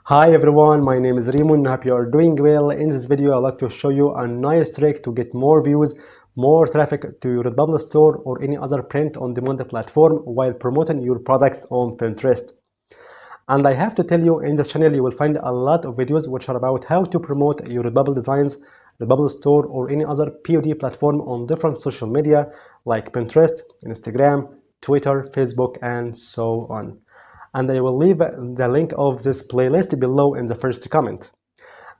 Hi everyone, my name is Raymond. Hope you are doing well. In this video, I'd like to show you a nice trick to get more views, more traffic to your Redbubble store or any other print-on-demand platform while promoting your products on Pinterest. And I have to tell you, in this channel, you will find a lot of videos which are about how to promote your Redbubble designs, Redbubble store, or any other POD platform on different social media like Pinterest, Instagram, Twitter, Facebook, and so on. And I will leave the link of this playlist below in the first comment.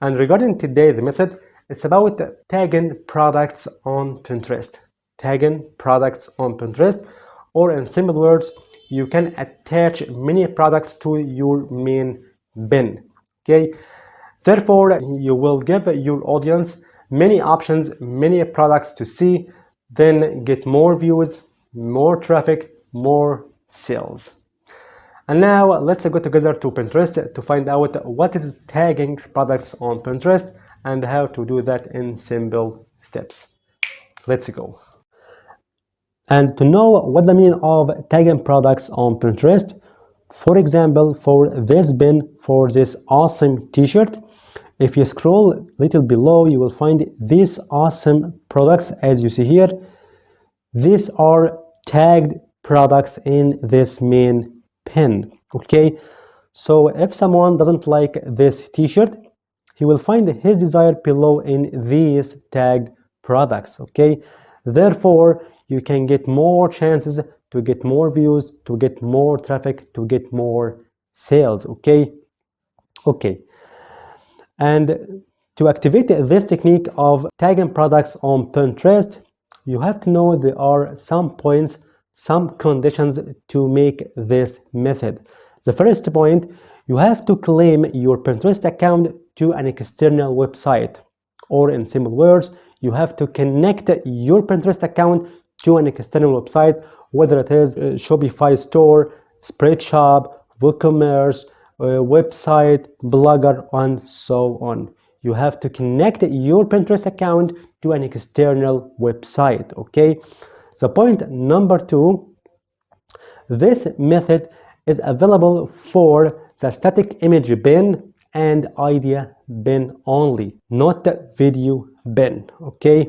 And regarding today's method, it's about tagging products on Pinterest. Tagging products on Pinterest, or in simple words, you can attach many products to your main bin. Okay, therefore you will give your audience many options, many products to see, then get more views, more traffic, more sales. And now let's go together to Pinterest to find out what is tagging products on Pinterest and how to do that in simple steps. Let's go. And to know what the meaning of tagging products on Pinterest, for example, for this bin, for this awesome t-shirt, if you scroll a little below, you will find these awesome products as you see here. These are tagged products in this main pin. Okay, so if someone doesn't like this t-shirt, he will find his desired below in these tagged products. Okay, therefore you can get more chances to get more views, to get more traffic, to get more sales. Okay, and to activate this technique of tagging products on Pinterest, you have to know there are some points, some conditions to make this method. The first point, you have to claim your Pinterest account to an external website, or in simple words, you have to connect your Pinterest account to an external website, whether it is a Shopify store, Spreadshirt, WooCommerce, website, Blogger, and so on. You have to connect your Pinterest account to an external website. Okay, so point number two, this method is available for the static image bin and idea bin only, not the video bin. Okay,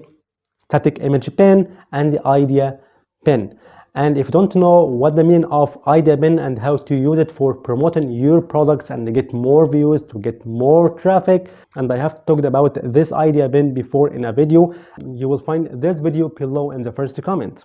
static image bin and the idea bin. And if you don't know what the meaning of idea bin and how to use it for promoting your products and get more views, to get more traffic, and I have talked about this idea bin before in a video, you will find this video below in the first comment.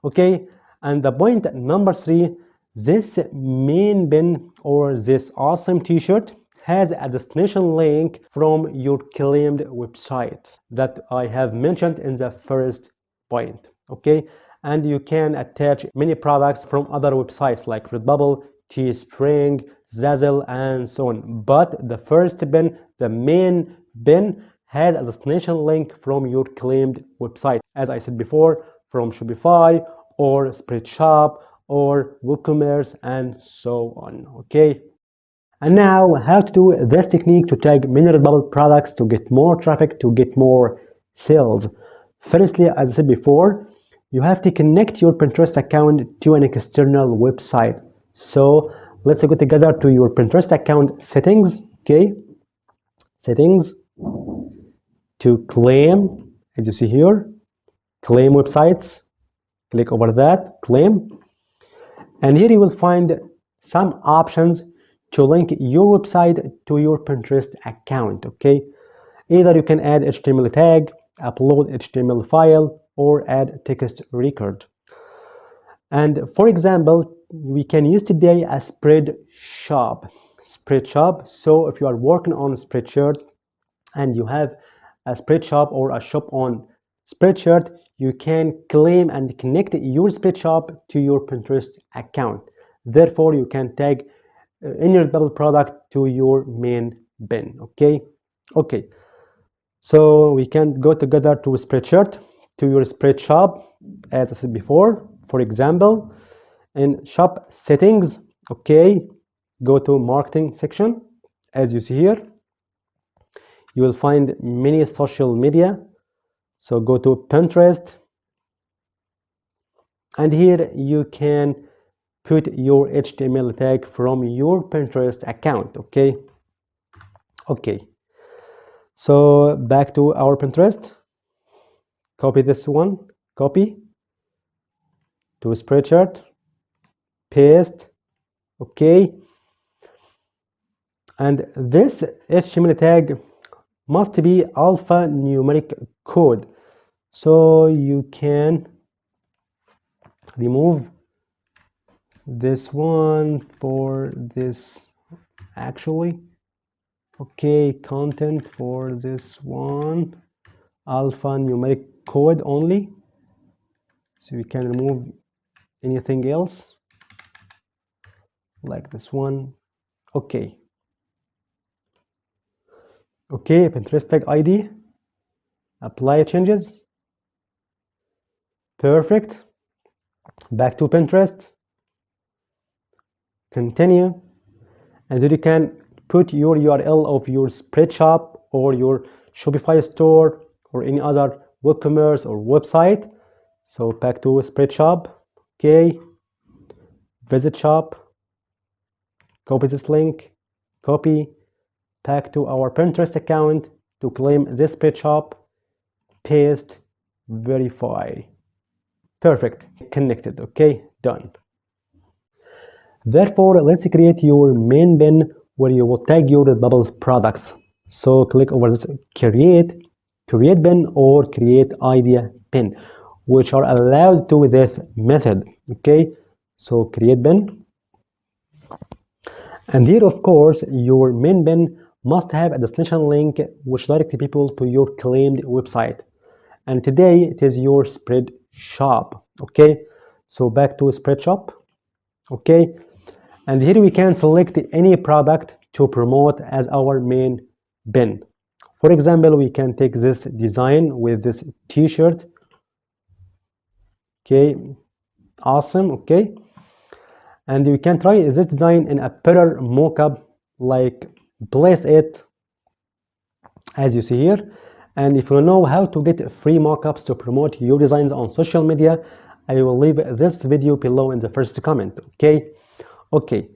Okay, and the point number three, this main bin or this awesome t-shirt has a destination link from your claimed website that I have mentioned in the first point. Okay, and you can attach many products from other websites like Redbubble, Teespring, Zazzle, and so on. But the first bin, the main bin, has a destination link from your claimed website, as I said before, from Shopify or Spreadshirt or WooCommerce and so on. Okay, and now how to do this technique to tag many Redbubble products to get more traffic, to get more sales. Firstly, as I said before, you have to connect your Pinterest account to an external website. So let's go together to your Pinterest account settings. Okay, settings, to claim, as you see here, claim websites. Click over that, claim, and here you will find some options to link your website to your Pinterest account. Okay, either you can add HTML tag, upload HTML file, or add text record. And for example, we can use today a Spreadshirt. So if you are working on Spreadshirt and you have a Spreadshirt or a shop on Spreadshirt, you can claim and connect your Spreadshirt to your Pinterest account. Therefore, you can tag any Redbubble product to your main bin. Okay, so we can go together to Spreadshirt, to your Spreadshirt, as I said before. For example, in shop settings, okay, go to marketing section. As you see here, you will find many social media. So go to Pinterest, and here you can put your HTML tag from your Pinterest account. Okay, so back to our Pinterest. Copy this one, copy to Spreadshirt, paste. Okay, and this HTML tag must be alphanumeric code, so you can remove this one for this actually. Okay, content for this one alphanumeric code only, so we can remove anything else like this one. Okay, Pinterest tag ID, apply changes. Perfect. Back to Pinterest, continue, and then you can put your URL of your Spreadshirt or your Shopify store or any other WooCommerce or website. So back to Spreadshirt. Okay, visit shop, copy this link, copy, back to our Pinterest account to claim this Spreadshirt, paste, verify. Perfect, connected. Okay, done. Therefore, let's create your main bin where you will tag your Redbubble products. So click over this create bin or create idea bin, which are allowed to this method. Okay, so create bin, and here of course your main bin must have a destination link which directs people to your claimed website, and today it is your spread shop. Okay, so back to spread shop. Okay, and here we can select any product to promote as our main bin. For example, we can take this design with this t-shirt. Okay, awesome. Okay, and you can try this design in a better mockup, like place it as you see here. And if you know how to get free mockups to promote your designs on social media, I will leave this video below in the first comment. Okay,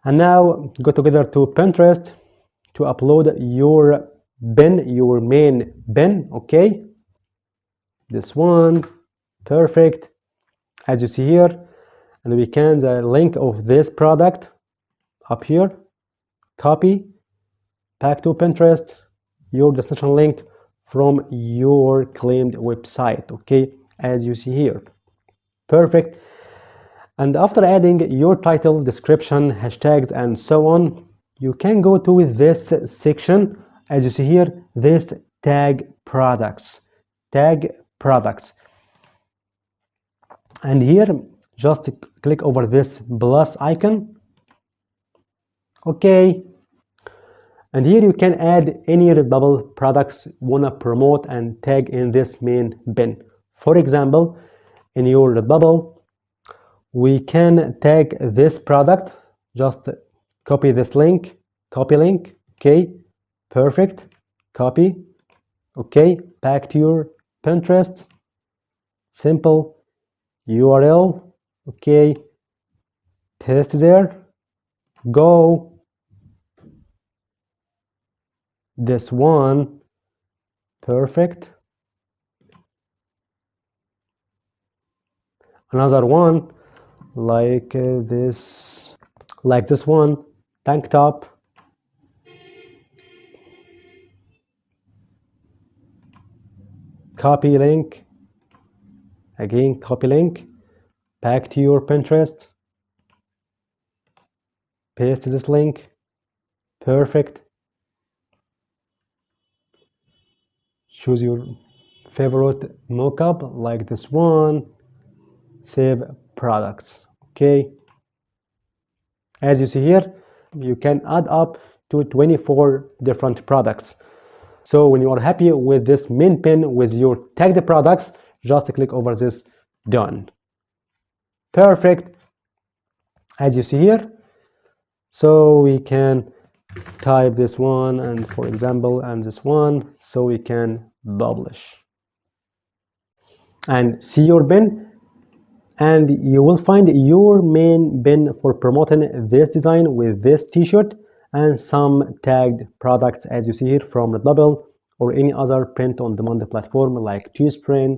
and now go together to Pinterest to upload your bin, your main bin. Okay, this one, perfect, as you see here. And we can the link of this product up here, copy, back to Pinterest, your destination link from your claimed website. Okay, as you see here, perfect. And after adding your title, description, hashtags, and so on, you can go to this section, as you see here, this tag products, and here just click over this plus icon. Okay, and here you can add any Redbubble products you wanna promote and tag in this main bin. For example, in your Redbubble, we can tag this product. Just copy this link, copy link. Okay, perfect, copy. Okay, back to your Pinterest, simple URL. Okay, paste there, go. This one, perfect. Another one like this one, tank top. Copy link, again copy link, back to your Pinterest, paste this link, perfect. Choose your favorite mockup like this one, save products. Okay, as you see here, you can add up to 24 different products. So when you are happy with this main pin with your tagged products, just click over this done. Perfect, as you see here. So we can type this one, and for example, and this one, so we can publish and see your bin. and you will find your main bin for promoting this design with this t-shirt and some tagged products as you see here from Redbubble or any other print-on-demand platform like Teespring,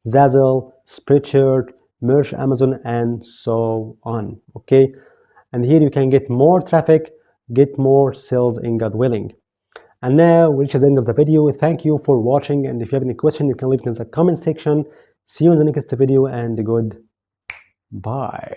Zazzle, Spreadshirt, Merch Amazon, and so on. Okay, and here you can get more traffic, get more sales in God willing. And now we reach the end of the video. Thank you for watching, and if you have any question you can leave it in the comment section. See you in the next video, and goodbye.